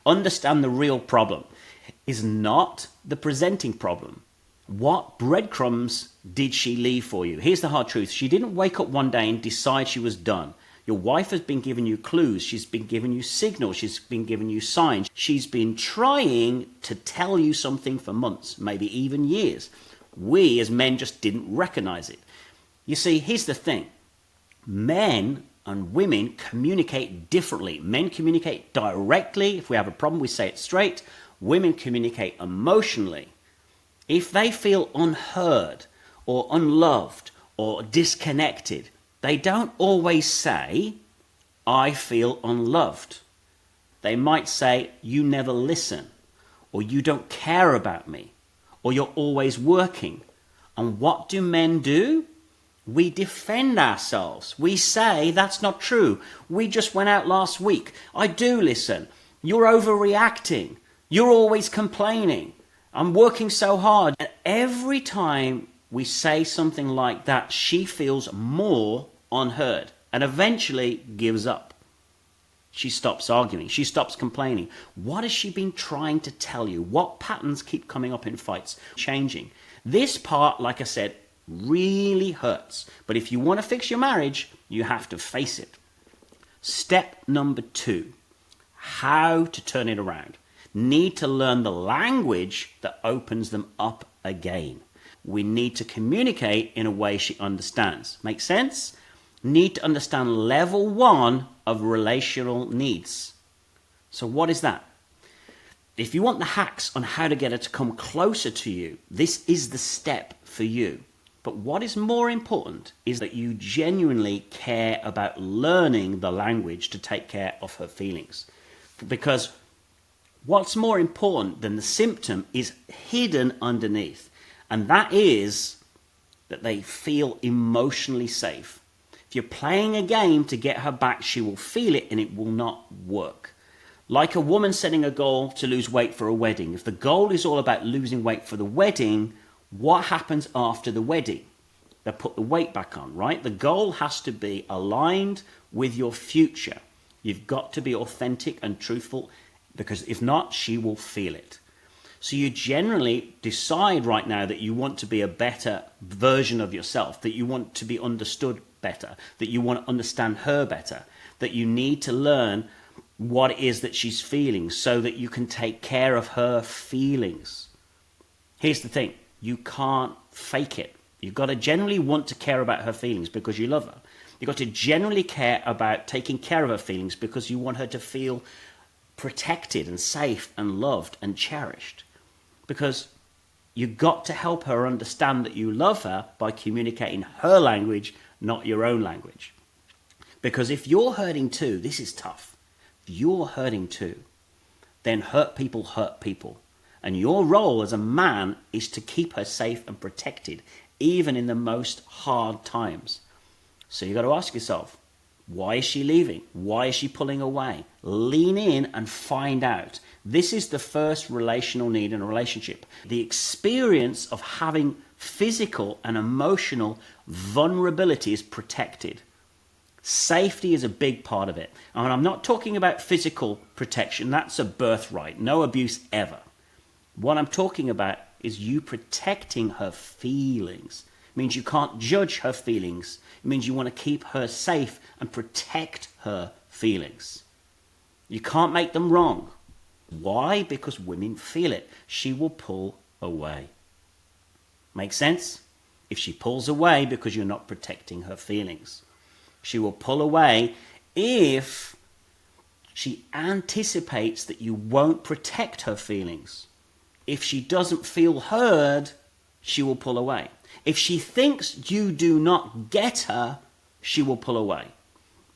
Understand the real problem is not the presenting problem. What breadcrumbs did she leave for you? Here's the hard truth. She didn't wake up one day and decide she was done. Your wife has been giving you clues. She's been giving you signals. She's been giving you signs. She's been trying to tell you something for months, maybe even years. We as men just didn't recognize it. You see, here's the thing. Men and women communicate differently. Men communicate directly. If we have a problem, we say it straight. Women communicate emotionally. If they feel unheard or unloved or disconnected, they don't always say, I feel unloved. They might say, you never listen, or you don't care about me, or you're always working. And what do men do? We defend ourselves. We say, that's not true. We just went out last week. I do listen. You're overreacting. You're always complaining. I'm working so hard. And every time we say something like that, she feels more unheard and eventually gives up. She stops arguing. She stops complaining. What has she been trying to tell you? What patterns keep coming up in fights? Changing. This part, like I said, really hurts. But if you want to fix your marriage, you have to face it. Step number 2, how to turn it around. Need to learn the language that opens them up again. We need to communicate in a way she understands. Make sense? Need to understand level 1 of relational needs. So what is that? If you want the hacks on how to get her to come closer to you, this is the step for you. But what is more important is that you genuinely care about learning the language to take care of her feelings. Because what's more important than the symptom is hidden underneath. And that is that they feel emotionally safe. If you're playing a game to get her back, she will feel it and it will not work. Like a woman setting a goal to lose weight for a wedding. If the goal is all about losing weight for the wedding, what happens after the wedding? They put the weight back on, right? The goal has to be aligned with your future. You've got to be authentic and truthful, because if not, she will feel it. So you generally decide right now that you want to be a better version of yourself, that you want to be understood better, that you want to understand her better, that you need to learn what it is that she's feeling so that you can take care of her feelings. Here's the thing, you can't fake it. You've got to generally want to care about her feelings because you love her. You've got to generally care about taking care of her feelings because you want her to feel protected and safe and loved and cherished. Because you've got to help her understand that you love her by communicating her language, not your own language. Because if you're hurting too, this is tough. If you're hurting too, then hurt people. And your role as a man is to keep her safe and protected, even in the most hard times. So you've got to ask yourself, why is she leaving? Why is she pulling away? Lean in and find out. This is the first relational need in a relationship. The experience of having physical and emotional vulnerability is protected. Safety is a big part of it. And I'm not talking about physical protection. That's a birthright. No abuse ever. What I'm talking about is you protecting her feelings. It means you can't judge her feelings. It means you want to keep her safe and protect her feelings. You can't make them wrong. Why? Because women feel it. She will pull away. Make sense? If she pulls away because you're not protecting her feelings. She will pull away if she anticipates that you won't protect her feelings. If she doesn't feel heard, she will pull away. If she thinks you do not get her, she will pull away.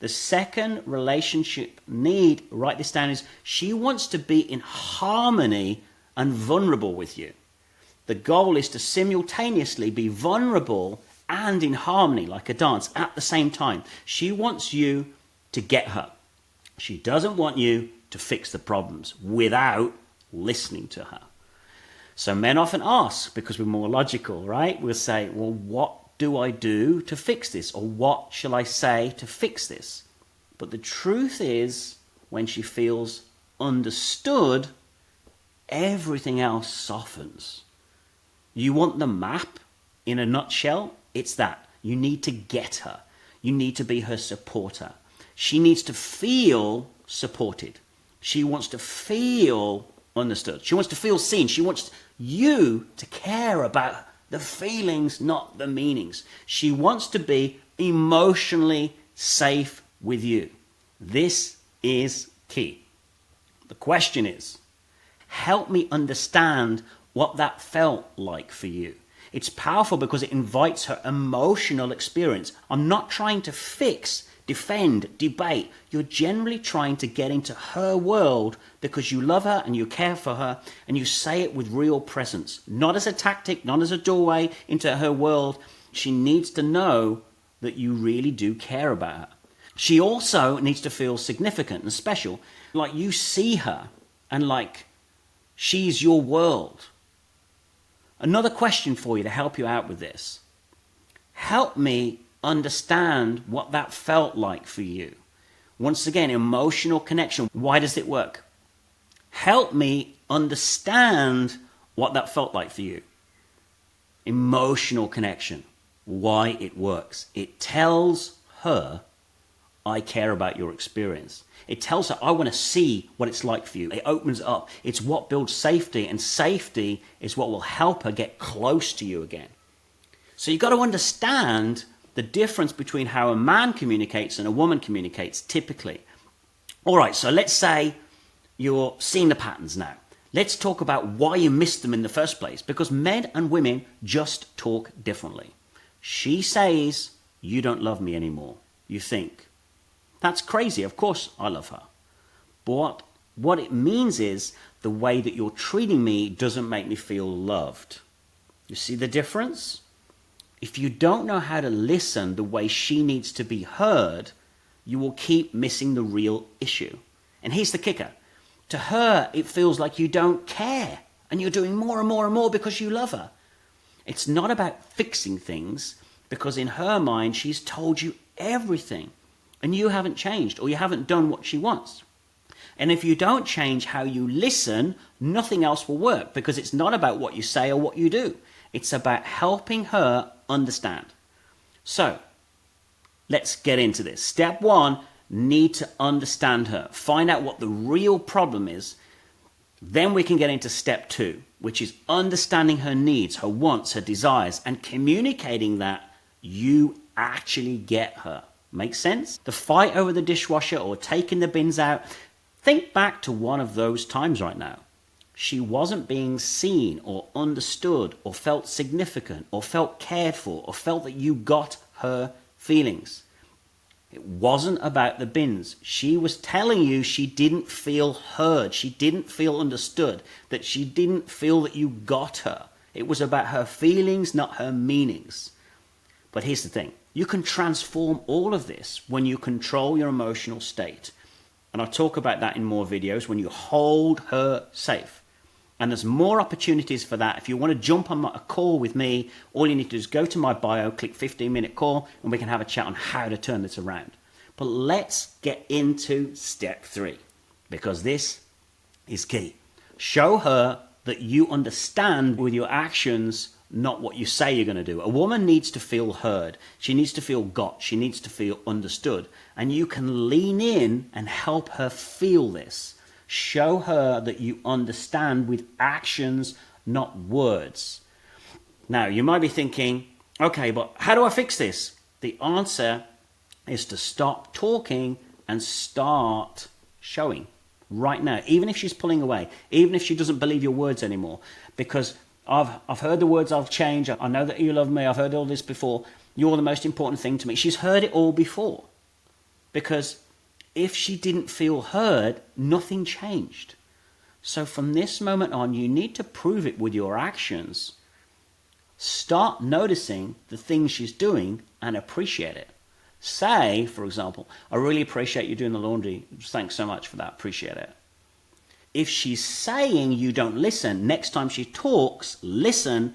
The second relationship need, write this down, is she wants to be in harmony and vulnerable with you. The goal is to simultaneously be vulnerable and in harmony, like a dance, at the same time. She wants you to get her. She doesn't want you to fix the problems without listening to her. So men often ask, because we're more logical, right? We'll say, well, what do I do to fix this? Or what shall I say to fix this? But the truth is, when she feels understood, everything else softens. You want the map in a nutshell? It's that. You need to get her. You need to be her supporter. She needs to feel supported. She wants to feel understood. She wants to feel seen. She wants you to care about the feelings, not the meanings. She wants to be emotionally safe with you. This is key. The question is, help me understand what that felt like for you. It's powerful because it invites her emotional experience. I'm not trying to fix, defend, debate. You're generally trying to get into her world because you love her and you care for her, and you say it with real presence. Not as a tactic, not as a doorway into her world. She needs to know that you really do care about her. She also needs to feel significant and special, like you see her and like she's your world. Another question for you to help you out with this. Help me understand what that felt like for you. Once again, emotional connection. Why does it work? Help me understand what that felt like for you. Emotional connection. Why it works. It tells her, I care about your experience. It tells her, I want to see what it's like for you. It opens up. It's what builds safety, and safety is what will help her get close to you again. So you've got to understand the difference between how a man communicates and a woman communicates typically. All right, so let's say you're seeing the patterns now. Let's talk about why you missed them in the first place, because men and women just talk differently. She says, you don't love me anymore. You think, that's crazy. Of course I love her. But what it means is the way that you're treating me doesn't make me feel loved. You see the difference? If you don't know how to listen the way she needs to be heard, you will keep missing the real issue. And here's the kicker. To her, it feels like you don't care and you're doing more and more and more because you love her. It's not about fixing things, because in her mind, she's told you everything. And you haven't changed, or you haven't done what she wants. And if you don't change how you listen, nothing else will work, because it's not about what you say or what you do. It's about helping her understand. So, let's get into this. Step one, need to understand her. Find out what the real problem is. Then we can get into step two, which is understanding her needs, her wants, her desires, and communicating that you actually get her. Make sense? The fight over the dishwasher or taking the bins out. Think back to one of those times right now. She wasn't being seen or understood or felt significant or felt cared for or felt that you got her feelings. It wasn't about the bins. She was telling you she didn't feel heard. She didn't feel understood. That she didn't feel that you got her. It was about her feelings, not her meanings. But here's the thing. You can transform all of this when you control your emotional state. And I'll talk about that in more videos, when you hold her safe. And there's more opportunities for that. If you want to jump on a call with me, all you need to do is go to my bio, click 15-minute call, and we can have a chat on how to turn this around. But let's get into step three, because this is key. Show her that you understand with your actions, not what you say you're going to do. A woman needs to feel heard. She needs to feel got. She needs to feel understood. And you can lean in and help her feel this. Show her that you understand with actions, not words. Now, you might be thinking, okay, but how do I fix this? The answer is to stop talking and start showing right now, even if she's pulling away, even if she doesn't believe your words anymore, because I've heard the words, I'll change, I know that you love me, I've heard all this before, you're the most important thing to me. She's heard it all before, because if she didn't feel heard, nothing changed. So from this moment on, you need to prove it with your actions. Start noticing the things she's doing and appreciate it. Say, for example, I really appreciate you doing the laundry. Thanks so much for that. Appreciate it. If she's saying you don't listen, next time she talks, listen,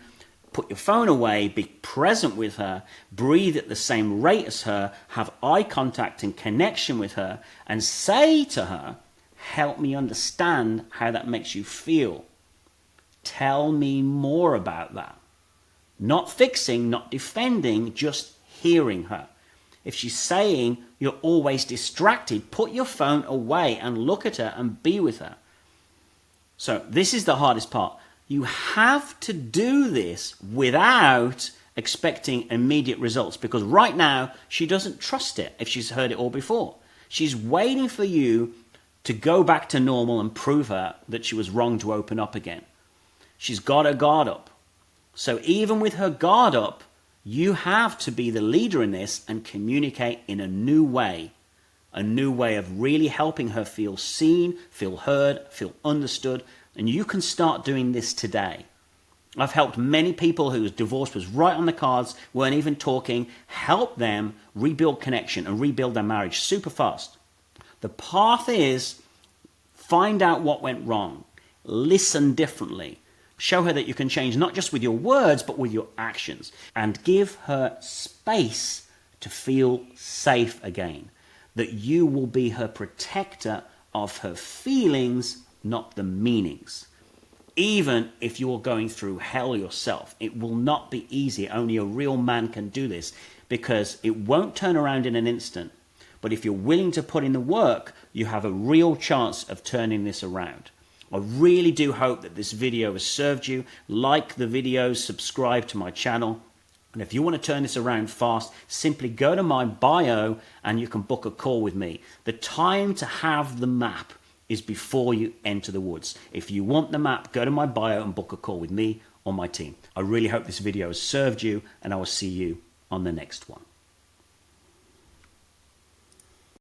put your phone away, be present with her, breathe at the same rate as her, have eye contact and connection with her, and say to her, Help me understand how that makes you feel. Tell me more about that. Not fixing, not defending, just hearing her. If she's saying you're always distracted, put your phone away and look at her and be with her. So this is the hardest part. You have to do this without expecting immediate results, because right now she doesn't trust it if she's heard it all before. She's waiting for you to go back to normal and prove her that she was wrong to open up again. She's got her guard up. So even with her guard up, you have to be the leader in this and communicate in a new way of really helping her feel seen, feel heard, feel understood. And you can start doing this today. I've helped many people whose divorce was right on the cards, weren't even talking, help them rebuild connection and rebuild their marriage super fast. The path is find out what went wrong, listen differently, show her that you can change not just with your words but with your actions, and give her space to feel safe again, that you will be her protector of her feelings, not the meanings. Even if you're going through hell yourself, it will not be easy. Only a real man can do this, because it won't turn around in an instant. But if you're willing to put in the work, you have a real chance of turning this around. I really do hope that this video has served you. Like the videos, subscribe to my channel. And if you want to turn this around fast, simply go to my bio and you can book a call with me. The time to have the map is before you enter the woods. If you want the map, go to my bio and book a call with me or my team. I really hope this video has served you, and I will see you on the next one.